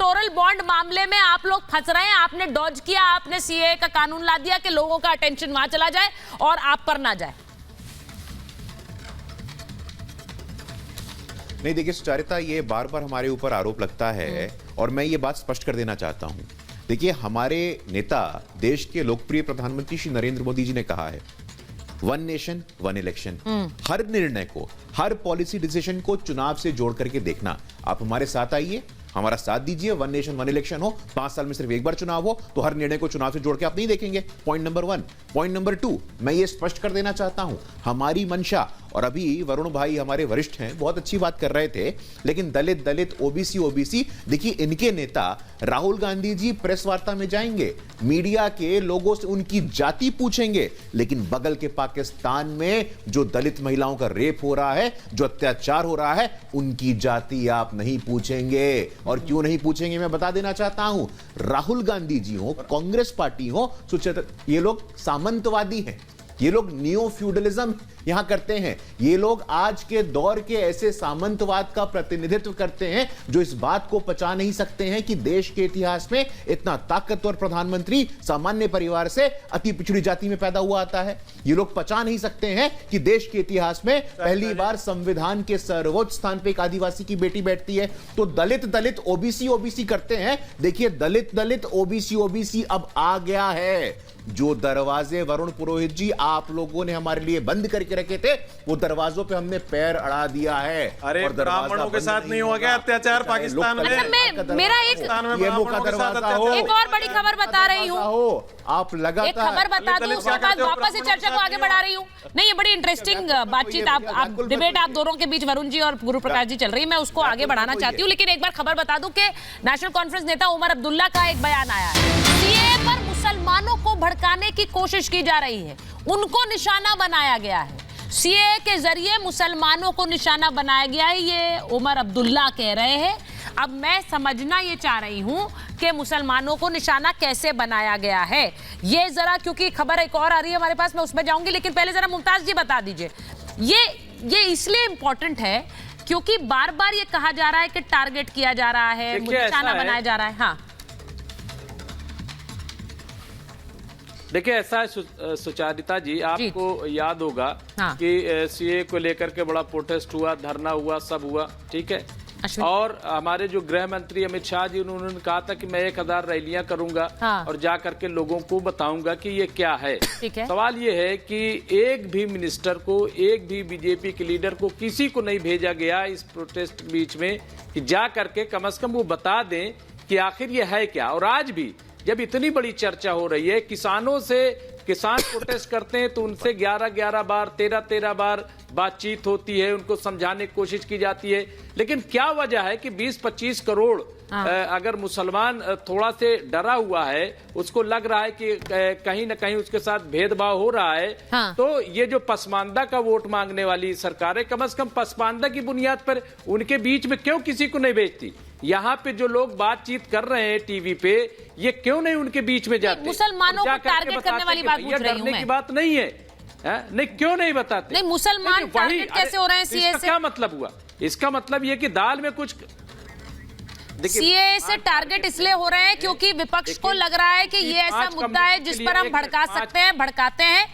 Electoral bond मामले में आप लोग फंस रहे हैं। आपने डॉज किया, आपने सीए का कानून ला दिया कि लोगों का अटेंशन वहां चला जाए और आप पर ना जाए। नहीं देखिए सुचारिता, ये बार बार हमारे ऊपर आरोप लगता है और मैं ये बात स्पष्ट कर देना चाहता हूं। देखिए, हमारे नेता, देश के लोकप्रिय प्रधानमंत्री श्री नरेंद्र मोदी जी ने कहा है, वन नेशन वन इलेक्शन। हर निर्णय को, हर पॉलिसी डिसीजन को चुनाव से जोड़ करके देखना। आप हमारे साथ आइए, हमारा साथ दीजिए। वन नेशन वन इलेक्शन हो, 5 साल में सिर्फ एक बार चुनाव हो, तो हर निर्णय को चुनाव से जोड़ के आप नहीं देखेंगे। Point number 1। पॉइंट नंबर 2, मैं ये स्पष्ट कर देना चाहता हूं, हमारी मंशा, और अभी वरुण भाई हमारे वरिष्ठ हैं, बहुत अच्छी बात कर रहे थे, लेकिन दलित दलित, ओबीसी, देखिए इनके नेता राहुल गांधी जी प्रेस वार्ता में जाएंगे, मीडिया के लोगों से उनकी जाति पूछेंगे, लेकिन बगल के पाकिस्तान में जो दलित महिलाओं का रेप हो रहा है, जो अत्याचार हो रहा है, उनकी जाति आप नहीं पूछेंगे। और क्यों नहीं पूछेंगे मैं बता देना चाहता हूं। राहुल गांधी जी हो, कांग्रेस पार्टी हो, ये लोग सामंतवादी हैं, ये लोग नियो फ्यूडलिज्म यहां करते हैं। ये लोग आज के दौर के ऐसे सामंतवाद का प्रतिनिधित्व करते हैं जो इस बात को पचा नहीं सकते हैं कि देश के इतिहास में इतना ताकतवर प्रधानमंत्री सामान्य परिवार से अति पिछड़ी जाति में पैदा हुआ आता है। ये लोग पचा नहीं सकते हैं कि देश के इतिहास में पहली बार संविधान के सर्वोच्च स्थान पर एक आदिवासी की बेटी बैठती है। तो दलित दलित, ओबीसी करते हैं। देखिए, दलित दलित, ओबीसी अब आ गया है। जो दरवाजे वरुण पुरोहित जी आप लोगों ने हमारे लिए बंद करके रखे थे, वो दरवाजों पे हमने पैर अड़ा दिया है। अरे ब्राह्मणों के साथ नहीं हो गया अत्याचार पाकिस्तान में? मेरा एक और बड़ी खबर बता रही हूँ, आप लगातार एक खबर बता दूं, उसके बाद वापस से चर्चा को आगे बढ़ा रही हूँ। नहीं, ये बड़ी इंटरेस्टिंग बातचीत, आप डिबेट आप दोनों के बीच वरुण जी और गुरु प्रकाश जी चल रही है, मैं उसको आगे बढ़ाना चाहती हूँ। लेकिन एक बार खबर बता दूं कि नेशनल कॉन्फ्रेंस नेता उमर अब्दुल्ला का एक बयान आया है। सीए पर मुसलमानों को भड़काने की कोशिश की जा रही है, उनको निशाना बनाया गया है। सीए के जरिए मुसलमानों को निशाना बनाया गया है, ये उमर अब्दुल्ला कह रहे हैं। अब मैं समझना ये चाह रही हूं कि मुसलमानों को निशाना कैसे बनाया गया है, ये जरा, क्योंकि खबर एक और आ रही है हमारे पास, मैं उसमें जाऊंगी, लेकिन पहले जरा मुमताज जी बता दीजिए। ये इसलिए इंपॉर्टेंट है क्योंकि बार बार ये कहा जा रहा है कि टारगेट किया जा रहा है, निशाना बनाया जा रहा है। हाँ, देखिए, ऐसा है सुचारिता जी, आपको याद होगा कि सीए को लेकर के बड़ा प्रोटेस्ट हुआ, धरना हुआ, सब हुआ, ठीक है। और हमारे जो गृह मंत्री अमित शाह जी, उन्होंने कहा था कि मैं 1000 रैलियां करूंगा और जा करके लोगों को बताऊंगा कि ये क्या है। सवाल ये है कि एक भी मिनिस्टर को, एक भी बीजेपी के लीडर को, किसी को नहीं भेजा गया इस प्रोटेस्ट बीच में कि जा करके कम से कम वो बता दें कि आखिर ये है क्या। और आज भी जब इतनी बड़ी चर्चा हो रही है, किसानों से, किसान प्रोटेस्ट करते हैं तो उनसे 11 बार, 13 बार बातचीत होती है, उनको समझाने की कोशिश की जाती है, लेकिन क्या वजह है कि 20-25 करोड़ अगर मुसलमान थोड़ा से डरा हुआ है, उसको लग रहा है कि कहीं ना कहीं उसके साथ भेदभाव हो रहा है, तो ये जो पसमानदा का वोट मांगने वाली सरकार है, कम से कम पसमानदा की बुनियाद पर उनके बीच में क्यों किसी को नहीं भेजती? यहाँ पे जो लोग बातचीत कर रहे हैं टीवी पे, ये क्यों नहीं उनके बीच में जाते? मुसलमानों को टारगेट करने वाली बात पूछ रही हूं मैं। की बात नहीं है, नहीं, क्यों नहीं बताते? नहीं, मुसलमान टारगेट कैसे हो रहे हैं सीए से? क्या मतलब हुआ? इसका मतलब ये कि दाल में कुछ, सीए से टारगेट इसलिए हो रहे हैं क्योंकि विपक्ष को लग रहा है कि ये ऐसा मुद्दा है जिस पर हम भड़का सकते हैं, भड़काते हैं।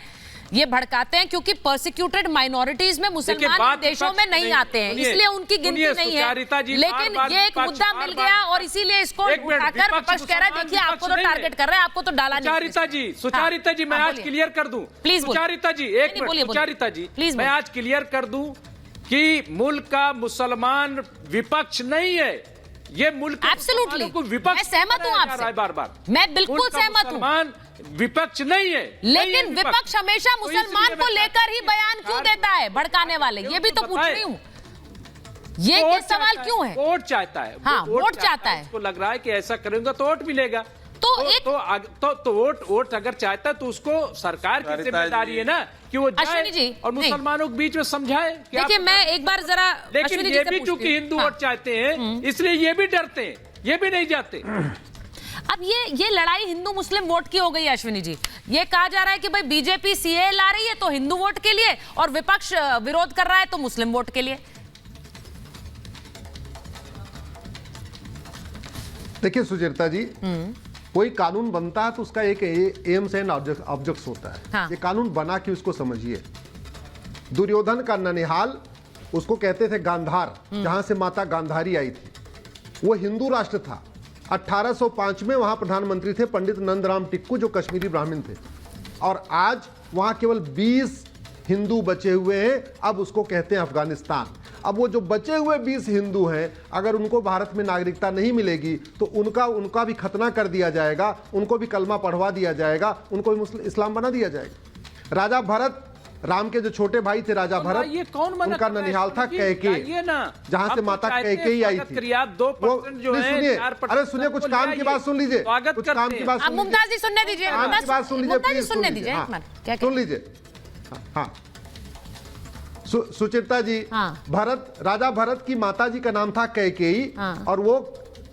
ये भड़काते हैं क्योंकि परसिक्यूटेड माइनॉरिटीज में मुसलमान देशों में नहीं आते हैं, इसलिए उनकी गिनती नहीं है। लेकिन ये एक मुद्दा मिल गया और इसीलिए इसको उठाकर विपक्ष कह रहा है, देखिए आपको तो टारगेट कर रहे हैं, आपको तो डाला नहीं। सुचारिता जी, मैं आज क्लियर कर दूं, प्लीज सुचारिता जी, एक मिनट, सुचारिता जी, मैं आज क्लियर कर दूं कि मुल्क का मुसलमान विपक्ष नहीं है, ये मुल्क को विपक्ष। मैं सहमत हूं आपसे, बार मैं बिल्कुल सहमत हूं, विपक्ष नहीं है। लेकिन विपक्ष हमेशा मुसलमान को लेकर ही बयान क्यों देता है, भड़काने वाले? ये भी तो पूछ रही हूँ, ये सवाल क्यों है? वोट चाहता है, हाँ, वोट चाहता है, उसको लग रहा है कि ऐसा करेंगे तो वोट मिलेगा। तो वोट अगर चाहता है तो उसको सरकार की जिम्मेदारी है ना कि वो जाए और मुसलमानों के बीच में समझाए। देखिए, मैं एक बार जरा, लेकिन ये भी चूंकि हिंदू वोट चाहते हैं, इसलिए ये भी डरते हैं, ये भी नहीं जाते। अब ये लड़ाई हिंदू मुस्लिम वोट की हो गई है अश्विनी जी। ये कहा जा रहा है कि भाई बीजेपी सीए ला रही है तो हिंदू वोट के लिए, और विपक्ष विरोध कर रहा है तो मुस्लिम वोट के लिए। देखिए सुचेता जी, कोई कानून बनता है तो उसका एक एम्स एंड ऑब्जेक्ट्स होता है। हाँ। ये कानून बना के उसको समझिए। दुर्योधन का ननिहाल, उसको कहते थे गांधार, जहां से माता गांधारी आई थी, वो हिंदू राष्ट्र था। 1805 में वहां प्रधानमंत्री थे पंडित नंदराम टिक्कू, जो कश्मीरी ब्राह्मण थे, और आज वहां केवल 20 हिंदू बचे हुए हैं। अब उसको कहते हैं अफगानिस्तान। अब वो जो बचे हुए 20 हिंदू हैं, अगर उनको भारत में नागरिकता नहीं मिलेगी तो उनका भी खतना कर दिया जाएगा, उनको भी कलमा पढ़वा दिया जाएगा, उनको भी इस्लाम बना दिया जाएगा। राजा भरत, राम के जो छोटे भाई थे राजा भरत, ये कौन मना उनका कर रहा है? ननिहाल था कैकेयी, जहां से माता कैकेयी आई थी। 2% जो है, सुनिए, 4% अरे सुनिए, कुछ काम की बात सुन लीजिए, स्वागत कुछ काम की बात आप मुमताज जी सुनने दीजिए, काम की बात सुन लीजिए, मुमताज जी प्लीज सुनने दीजिए, हाँ, एक मिनट, क्या सुन लीजिए। हाँ, सुचित्रा जी, हाँ। राजा भरत की माता जी का नाम था कैकेयी, हाँ। और वो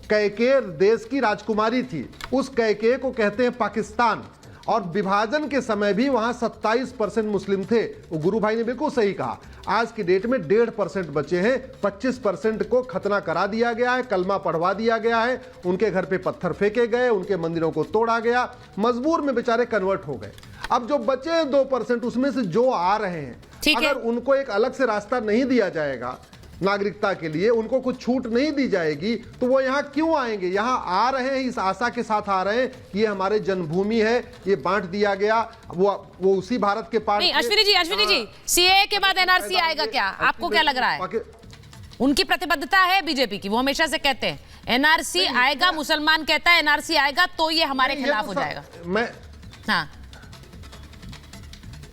कैकेय देश की राजकुमारी थी। उस कैकेय को कहते हैं पाकिस्तान। और विभाजन के समय भी वहां 27% मुस्लिम थे। वो गुरु भाई ने बिल्कुल सही कहा। आज की डेट में 1.5% बचे हैं। 25% को खतना करा दिया गया है, कलमा पढ़वा दिया गया है, उनके घर पे पत्थर फेंके गए, उनके मंदिरों को तोड़ा गया, मजबूर में बेचारे कन्वर्ट हो गए। अब जो बचे हैं 2%, उसमें से जो आ रहे हैं, अगर उनको एक अलग से रास्ता नहीं दिया जाएगा नागरिकता के लिए, उनको कुछ छूट नहीं दी जाएगी, तो वो यहाँ क्यों आएंगे? यहाँ आ रहे हैं इस आशा के साथ आ रहे हैं कि ये हमारे जन्मभूमि है, ये बांट दिया गया, वो उसी भारत के पास। नहीं, अश्विनी जी, सीएए के बाद एनआरसी आएगा क्या? आपको क्या लग रहा है? उनकी प्रतिबद्धता है बीजेपी की, वो हमेशा से कहते हैं एनआरसी आएगा, मुसलमान कहता है एनआरसी आएगा तो ये हमारे खिलाफ हो जाएगा। हाँ,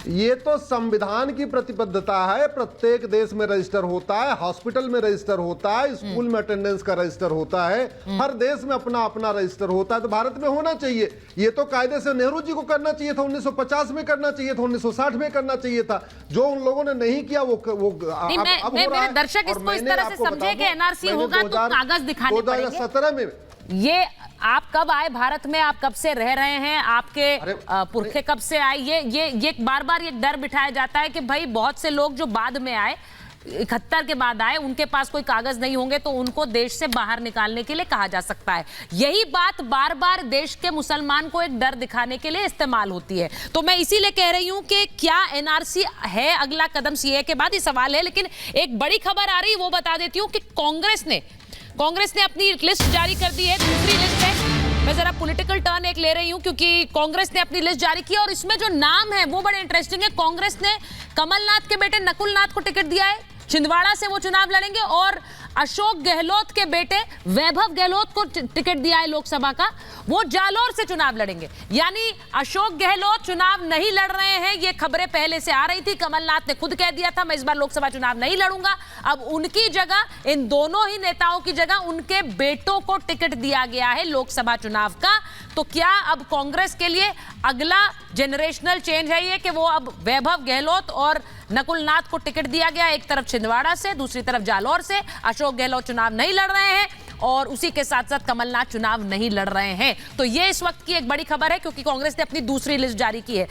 ये तो संविधान की प्रतिबद्धता है। प्रत्येक देश में रजिस्टर होता है, हॉस्पिटल में रजिस्टर होता है, स्कूल में अटेंडेंस का रजिस्टर होता है, हर देश में अपना अपना रजिस्टर होता है, तो भारत में होना चाहिए। ये तो कायदे से नेहरू जी को करना चाहिए था, 1950 में करना चाहिए था, 1960 में करना चाहिए था। जो उन लोगों ने नहीं किया वो अब मेरे दर्शक इसको इस तरह से समझे कि एनआरसी होगा तो कागज दिखाने पड़ेंगे। 2017 में ये आप कब आए भारत में, आप कब से रह रहे हैं, आपके पुरखे कब से आए? ये बार बार ये डर बिठाया जाता है कि भाई बहुत से लोग जो बाद में आए, 71 के बाद आए, उनके पास कोई कागज नहीं होंगे तो उनको देश से बाहर निकालने के लिए कहा जा सकता है। यही बात बार बार देश के मुसलमान को एक डर दिखाने के लिए इस्तेमाल होती है। तो मैं इसीलिए कह रही हूं कि क्या एनआरसी है अगला कदम सीए के बाद, ये सवाल है। लेकिन एक बड़ी खबर आ रही है, वो बता देती हूं कि कांग्रेस ने अपनी लिस्ट जारी कर दी है, दूसरी लिस्ट है। मैं जरा पॉलिटिकल टर्न एक ले रही हूं क्योंकि कांग्रेस ने अपनी लिस्ट जारी की और इसमें जो नाम है वो बड़े इंटरेस्टिंग है। कांग्रेस ने कमलनाथ के बेटे नकुल नाथ को टिकट दिया है, छिंदवाड़ा से वो चुनाव लड़ेंगे, और अशोक गहलोत के बेटे वैभव गहलोत को टिकट दिया है लोकसभा का, वो जालौर से चुनाव लड़ेंगे। यानी अशोक गहलोत चुनाव नहीं लड़ रहे हैं, ये खबरें पहले से आ रही थी। कमलनाथ ने खुद कह दिया था मैं इस बार लोकसभा चुनाव नहीं लड़ूंगा। अब उनकी जगह, इन दोनों ही नेताओं की जगह उनके बेटों को टिकट दिया गया है लोकसभा चुनाव का। तो क्या अब कांग्रेस के लिए अगला जनरेशनल चेंज है ये कि वो अब वैभव गहलोत और नकुल नाथ को टिकट दिया गया, एक तरफ छिंदवाड़ा से, दूसरी तरफ जालौर से। अशोक गहलोत चुनाव नहीं लड़ रहे हैं और उसी के साथ साथ कमलनाथ चुनाव नहीं लड़ रहे हैं। तो ये इस वक्त की एक बड़ी खबर है क्योंकि कांग्रेस ने अपनी दूसरी लिस्ट जारी की है।